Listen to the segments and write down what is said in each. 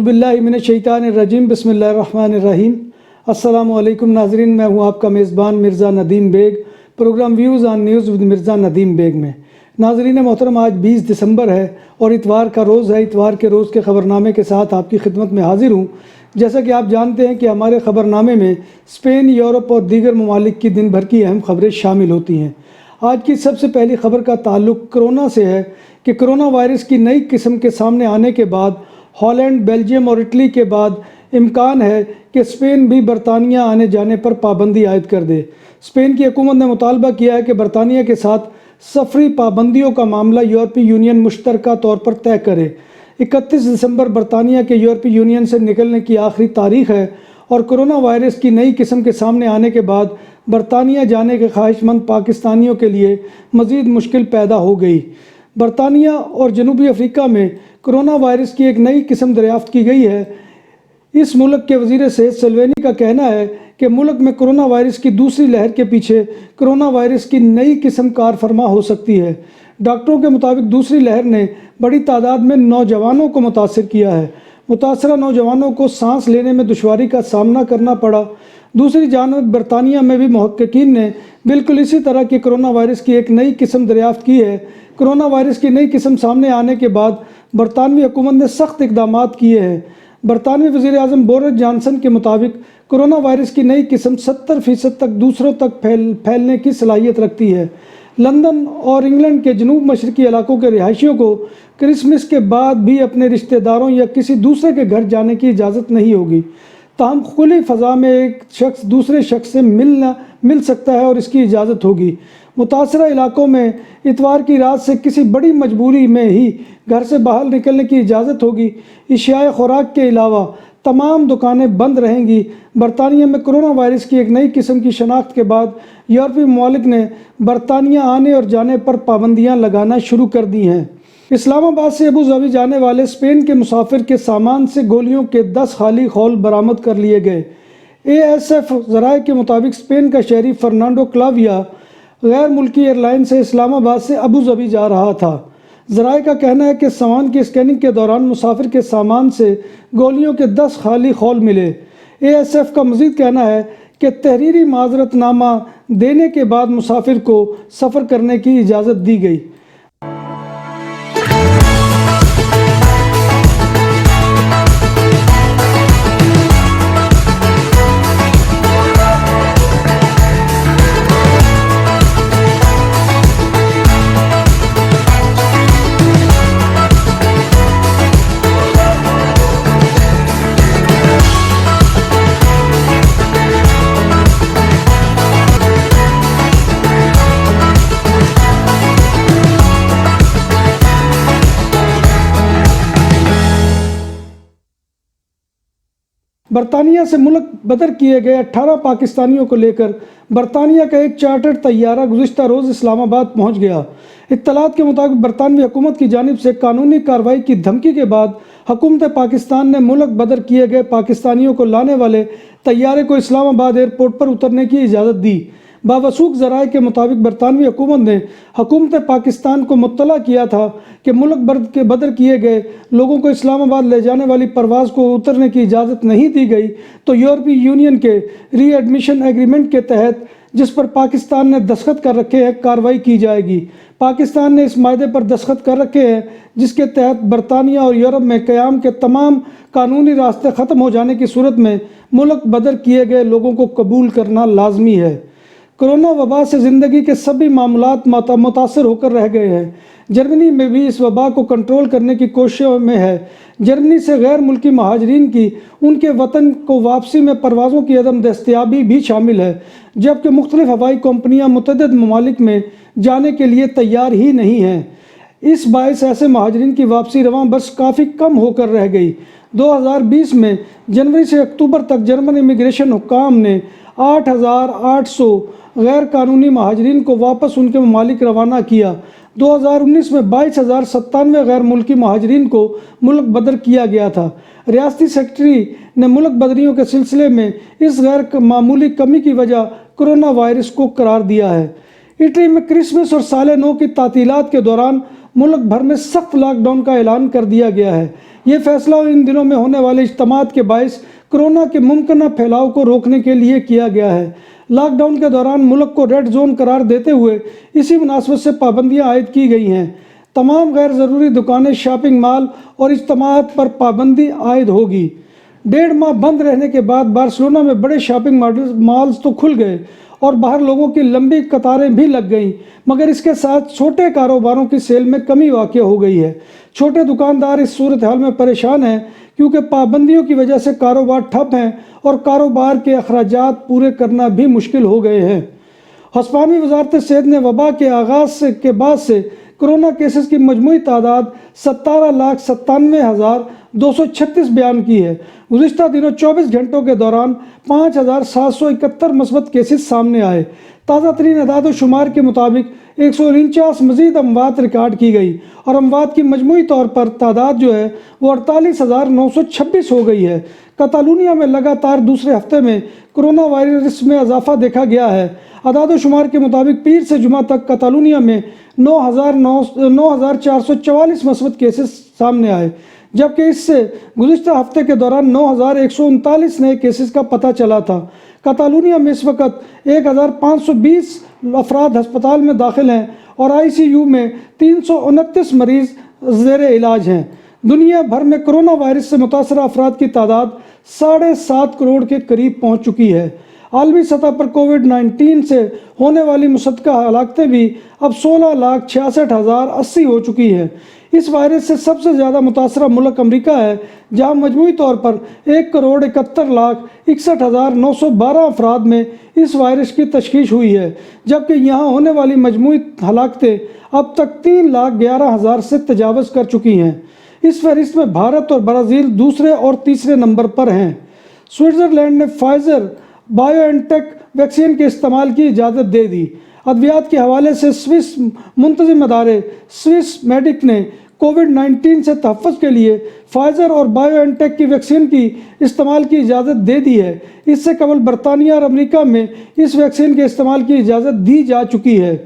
اعوذ باللہ من الشیطان الرجیم بسم اللہ الرحمن الرحیم۔ السلام علیکم ناظرین، میں ہوں آپ کا میزبان Mirza Nadeem Baig, programme views on news with Mirza Nadeem Baig میں۔ ناظرین محترم، آج 20 دسمبر ہے اور اتوار کا روز ہے۔ اتوار کے روز کے خبرنامے کے ساتھ آپ کی خدمت میں حاضر ہوں۔ جیسا کہ آپ جانتے ہیں کہ ہمارے خبرنامے میں اسپین، یورپ اور دیگر ممالک کی دن بھر کی اہم خبریں شامل ہوتی ہیں۔ آج کی سب سے پہلی خبر کا تعلق کرونا سے ہے کہ کرونا وائرس کی نئی قسم کے سامنے آنے کے بعد ہالینڈ، بیلجیم اور اٹلی کے بعد امکان ہے کہ اسپین بھی برطانیہ آنے جانے پر پابندی عائد کر دے۔ اسپین کی حکومت نے مطالبہ کیا ہے کہ برطانیہ کے ساتھ سفری پابندیوں کا معاملہ یورپی یونین مشترکہ طور پر طے کرے۔ 31 دسمبر برطانیہ کے یورپی یونین سے نکلنے کی آخری تاریخ ہے اور کرونا وائرس کی نئی قسم کے سامنے آنے کے بعد برطانیہ جانے کے خواہش مند پاکستانیوں کے لیے مزید مشکل پیدا ہو گئی۔ برطانیہ اور جنوبی افریقہ میں کرونا وائرس کی ایک نئی قسم دریافت کی گئی ہے۔ اس ملک کے وزیر صحت سلوینی کا کہنا ہے کہ ملک میں کرونا وائرس کی دوسری لہر کے پیچھے کرونا وائرس کی نئی قسم کار فرما ہو سکتی ہے۔ ڈاکٹروں کے مطابق دوسری لہر نے بڑی تعداد میں نوجوانوں کو متاثر کیا ہے۔ متاثرہ نوجوانوں کو سانس لینے میں دشواری کا سامنا کرنا پڑا۔ دوسری جانب برطانیہ میں بھی محققین نے بالکل اسی طرح کی کرونا وائرس کی ایک نئی قسم دریافت کی ہے۔ کرونا وائرس کی نئی قسم سامنے آنے کے بعد برطانوی حکومت نے سخت اقدامات کیے ہیں۔ برطانوی وزیر اعظم بورس جانسن کے مطابق کرونا وائرس کی نئی قسم 70% تک دوسروں تک پھیلنے کی صلاحیت رکھتی ہے۔ لندن اور انگلینڈ کے جنوب مشرقی علاقوں کے رہائشیوں کو کرسمس کے بعد بھی اپنے رشتہ داروں یا کسی دوسرے کے گھر جانے کی اجازت نہیں ہوگی۔ تاہم کھلی فضا میں ایک شخص دوسرے شخص سے مل سکتا ہے اور اس کی اجازت ہوگی۔ متاثرہ علاقوں میں اتوار کی رات سے کسی بڑی مجبوری میں ہی گھر سے باہر نکلنے کی اجازت ہوگی۔ اشیاء خوراک کے علاوہ تمام دکانیں بند رہیں گی۔ برطانیہ میں کرونا وائرس کی ایک نئی قسم کی شناخت کے بعد یورپی ممالک نے برطانیہ آنے اور جانے پر پابندیاں لگانا شروع کر دی ہیں۔ اسلام آباد سے ابو ظبی جانے والے اسپین کے مسافر کے سامان سے گولیوں کے 10 خالی خول برآمد کر لیے گئے۔ ASF ذرائع کے مطابق اسپین کا شہری فرنانڈو کلاویا غیر ملکی ایئر لائن سے اسلام آباد سے ابو ظبی جا رہا تھا۔ ذرائع کا کہنا ہے کہ سامان کی اسکیننگ کے دوران مسافر کے سامان سے گولیوں کے 10 خالی خول ملے۔ ASF کا مزید کہنا ہے کہ تحریری معذرت نامہ دینے کے بعد مسافر کو سفر کرنے کی اجازت دی گئی۔ برطانیہ سے ملک بدر کیے گئے 18 پاکستانیوں کو لے کر برطانیہ کا ایک چارٹرڈ طیارہ گزشتہ روز اسلام آباد پہنچ گیا۔ اطلاعات کے مطابق برطانوی حکومت کی جانب سے قانونی کارروائی کی دھمکی کے بعد حکومت پاکستان نے ملک بدر کیے گئے پاکستانیوں کو لانے والے طیارے کو اسلام آباد ایئرپورٹ پر اترنے کی اجازت دی۔ باوثوق ذرائع کے مطابق برطانوی حکومت نے حکومت پاکستان کو مطلع کیا تھا کہ ملک بدر کیے گئے لوگوں کو اسلام آباد لے جانے والی پرواز کو اترنے کی اجازت نہیں دی گئی تو یورپی یونین کے ری ایڈمیشن ایگریمنٹ کے تحت جس پر پاکستان نے دستخط کر رکھے ہیں کارروائی کی جائے گی۔ پاکستان نے اس معاہدے پر دستخط کر رکھے ہیں جس کے تحت برطانیہ اور یورپ میں قیام کے تمام قانونی راستے ختم ہو جانے کی صورت میں ملک بدر کیے گئے لوگوں کو قبول کرنا لازمی ہے۔ کرونا وبا سے زندگی کے سبھی معاملات متاثر ہو کر رہ گئے ہیں۔ جرمنی میں بھی اس وبا کو کنٹرول کرنے کی کوششوں میں ہے۔ جرمنی سے غیر ملکی مہاجرین کی ان کے وطن کو واپسی میں پروازوں کی عدم دستیابی بھی شامل ہے، جبکہ مختلف ہوائی کمپنیاں متعدد ممالک میں جانے کے لیے تیار ہی نہیں ہیں۔ اس باعث ایسے مہاجرین کی واپسی رواں بس کافی کم ہو کر رہ گئی۔ 2020 میں جنوری سے اکتوبر تک جرمن امیگریشن حکام نے 8,800 غیر قانونی مہاجرین کو واپس ان کے ممالک روانہ کیا۔ 2019 میں 22,097 غیر ملکی مہاجرین کو ملک بدر کیا گیا تھا۔ ریاستی سیکرٹری نے ملک بدریوں کے سلسلے میں اس غیر معمولی کمی کی وجہ کرونا وائرس کو قرار دیا ہے۔ اٹلی میں کرسمس اور سال نو کی تعطیلات کے دوران ملک بھر میں سخت لاک ڈاؤن کا اعلان کر دیا گیا ہے۔ یہ فیصلہ ان دنوں میں ہونے والے اجتماعات کے باعث کورونا کے ممکنہ پھیلاؤ کو روکنے کے لیے کیا گیا ہے۔ لاک ڈاؤن کے دوران ملک کو ریڈ زون قرار دیتے ہوئے اسی مناسبت سے پابندیاں عائد کی گئی ہیں۔ تمام غیر ضروری دکانیں، شاپنگ مال اور اجتماعات پر پابندی عائد ہوگی۔ 1.5 ماہ بند رہنے کے بعد بارسلونا میں بڑے شاپنگ مالز تو کھل گئے اور باہر لوگوں کی لمبی قطاریں بھی لگ گئیں، مگر اس کے ساتھ چھوٹے کاروباروں کی سیل میں کمی واقع ہو گئی ہے۔ چھوٹے دکاندار اس صورتحال میں پریشان ہیں کیونکہ پابندیوں کی وجہ سے کاروبار ٹھپ ہیں اور کاروبار کے اخراجات پورے کرنا بھی مشکل ہو گئے ہیں۔ ہسپانوی وزارت صحت نے وبا کے آغاز کے بعد سے کورونا کیسز کی مجموعی تعداد 17,97,236 بیان کی ہے۔ گزشتہ دنوں 24 گھنٹوں کے دوران 5,771 مثبت کیسز سامنے آئے۔ تازہ ترین اعداد و شمار کے مطابق 149 مزید اموات ریکارڈ کی گئی اور اموات کی مجموعی طور پر تعداد جو ہے وہ 48,926 ہو گئی ہے۔ کتالونیا میں لگاتار دوسرے ہفتے میں کورونا وائرس میں اضافہ دیکھا گیا ہے۔ اعداد و شمار کے مطابق پیر سے جمعہ تک کتالونیا میں 9,444 مثبت کیسز سامنے آئے، جبکہ اس سے گزشتہ ہفتے کے دوران 9,139 نئے کیسز کا پتہ چلا تھا۔ کتالونیا میں اس وقت 1,520 افراد ہسپتال میں داخل ہیں اور ICU میں 329 مریض زیر علاج ہیں۔ دنیا بھر میں کورونا وائرس سے متاثرہ افراد کی تعداد 7.5 کروڑ کے قریب پہنچ چکی ہے۔ عالمی سطح پر کووڈ-19 سے ہونے والی مصدقہ ہلاکتیں بھی اب 16,66,080 ہو چکی ہیں۔ اس وائرس سے سب سے زیادہ متاثرہ ملک امریکہ ہے، جہاں مجموعی طور پر 1,71,61,912 افراد میں اس وائرس کی تشخیص ہوئی ہے، جبکہ یہاں ہونے والی مجموعی ہلاکتیں اب تک 3,11,000 سے تجاوز کر چکی ہیں۔ اس فہرست میں بھارت اور برازیل دوسرے اور تیسرے نمبر پر ہیں۔ سوئٹزرلینڈ نے فائزر بائیو این ٹیک ویکسین کے استعمال کی اجازت دے دی۔ ادویات کے حوالے سے سوئس منتظم ادارے سوئس میڈک نے کووڈ-19 سے تحفظ کے لیے فائزر اور بائیو این ٹیک کی ویکسین کی استعمال کی اجازت دے دی ہے۔ اس سے قبل برطانیہ اور امریکہ میں اس ویکسین کے استعمال کی اجازت دی جا چکی ہے۔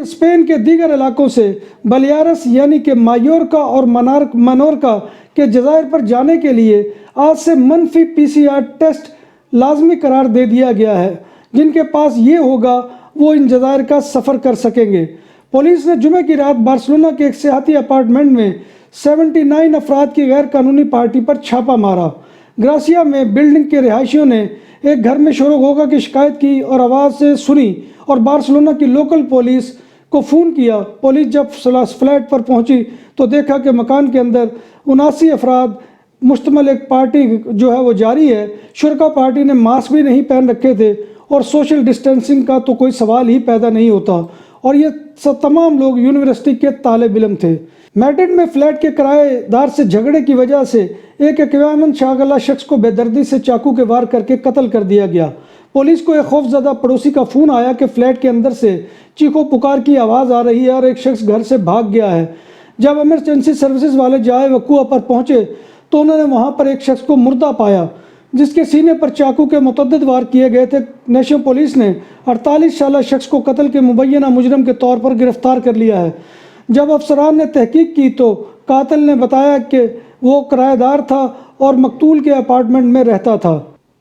اسپین کے دیگر علاقوں سے بلیارس یعنی کہ مایورکا اور منورکا کے جزائر پر جانے کے لیے آج سے منفی PCR ٹیسٹ لازمی قرار دے دیا گیا ہے۔ جن کے پاس یہ ہوگا وہ ان جزائر کا سفر کر سکیں گے۔ پولیس نے جمعہ کی رات بارسلونا کے ایک سیاحتی اپارٹمنٹ میں 79 افراد کی غیر قانونی پارٹی پر چھاپہ مارا۔ گراسیا میں بلڈنگ کے رہائشیوں نے ایک گھر میں شور و غوغا کی شکایت کی اور آواز سے سنی اور بارسلونا کی لوکل پولیس کو فون کیا۔ پولیس جب فلیٹ پر پہنچی تو دیکھا کہ مکان کے اندر 79 افراد مشتمل ایک پارٹی جو ہے وہ جاری ہے۔ شرکا پارٹی نے ماسک بھی نہیں پہن رکھے تھے اور سوشل ڈسٹینسنگ کا تو کوئی سوال ہی پیدا نہیں ہوتا، اور یہ تمام لوگ یونیورسٹی کے طالب علم تھے۔ میڈرڈ میں فلیٹ کے کرایہ دار سے جھگڑے کی وجہ سے ایک 51 شاغلہ شخص کو بے دردی سے چاقو کے وار کر کے قتل کر دیا گیا۔ پولیس کو ایک خوفزدہ پڑوسی کا فون آیا کہ فلیٹ کے اندر سے چیخو پکار کی آواز آ رہی ہے اور ایک شخص گھر سے بھاگ گیا ہے۔ جب ایمرجنسی سروسز والے جائے وقوع پر پہنچے تو انہوں نے وہاں پر ایک شخص کو مردہ پایا جس کے سینے پر چاقو کے متعدد وار کیے گئے تھے۔ نیشنل پولیس نے 48 سالہ شخص کو قتل کے مبینہ مجرم کے طور پر گرفتار کر لیا ہے۔ جب افسران نے تحقیق کی تو قاتل نے بتایا کہ وہ کرایہ دار تھا اور مقتول کے اپارٹمنٹ میں رہتا تھا۔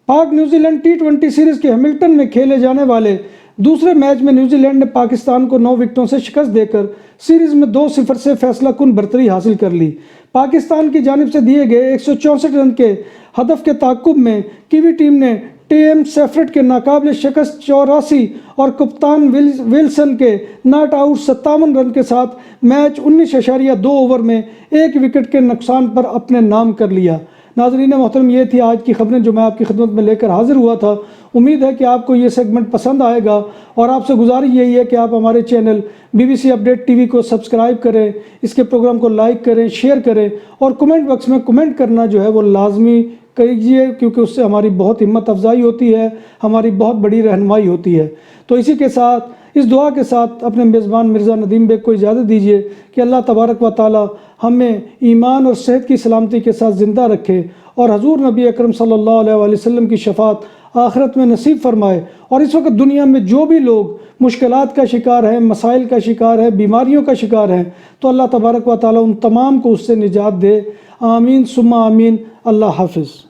پاک نیوزی لینڈ T20 سیریز کے ہیملٹن میں کھیلے جانے والے دوسرے میچ میں نیوزی لینڈ نے پاکستان کو 9 وکٹوں سے شکست دے کر سیریز میں 2-0 سے فیصلہ کن برتری حاصل کر لی۔ پاکستان کی جانب سے دیے گئے 164 رن کے ہدف کے تعاقب میں کیوی ٹیم نے ٹیم سیفرٹ کے ناقابل شکست 84 اور کپتان ویلسن کے ناٹ آؤٹ 57 رن کے ساتھ میچ 19.2 اوور میں 1 وکٹ کے نقصان پر اپنے نام کر لیا۔ ناظرین محترم، یہ تھی آج کی خبریں جو میں آپ کی خدمت میں لے کر حاضر ہوا تھا۔ امید ہے کہ آپ کو یہ سیگمنٹ پسند آئے گا اور آپ سے گزارش یہی ہے کہ آپ ہمارے چینل BBC اپڈیٹ TV کو سبسکرائب کریں، اس کے پروگرام کو لائک کریں، شیئر کریں اور کمنٹ باکس میں کمنٹ کرنا جو ہے وہ لازمی کیجیے، کیونکہ اس سے ہماری بہت ہمت افزائی ہوتی ہے، ہماری بہت بڑی رہنمائی ہوتی ہے۔ تو اسی کے ساتھ اس دعا کے ساتھ اپنے میزبان مرزا ندیم بیگ کو اجازت دیجیے کہ اللہ تبارک و تعالی ہمیں ایمان اور صحت کی سلامتی کے ساتھ زندہ رکھے اور حضور نبی اکرم صلی اللہ علیہ وسلم کی شفاعت آخرت میں نصیب فرمائے۔ اور اس وقت دنیا میں جو بھی لوگ مشکلات کا شکار ہیں، مسائل کا شکار ہے، بیماریوں کا شکار ہیں، تو اللہ تبارک و تعالیٰ ان تمام کو اس سے نجات دے۔ آمین ثم آمین۔ اللہ حافظ۔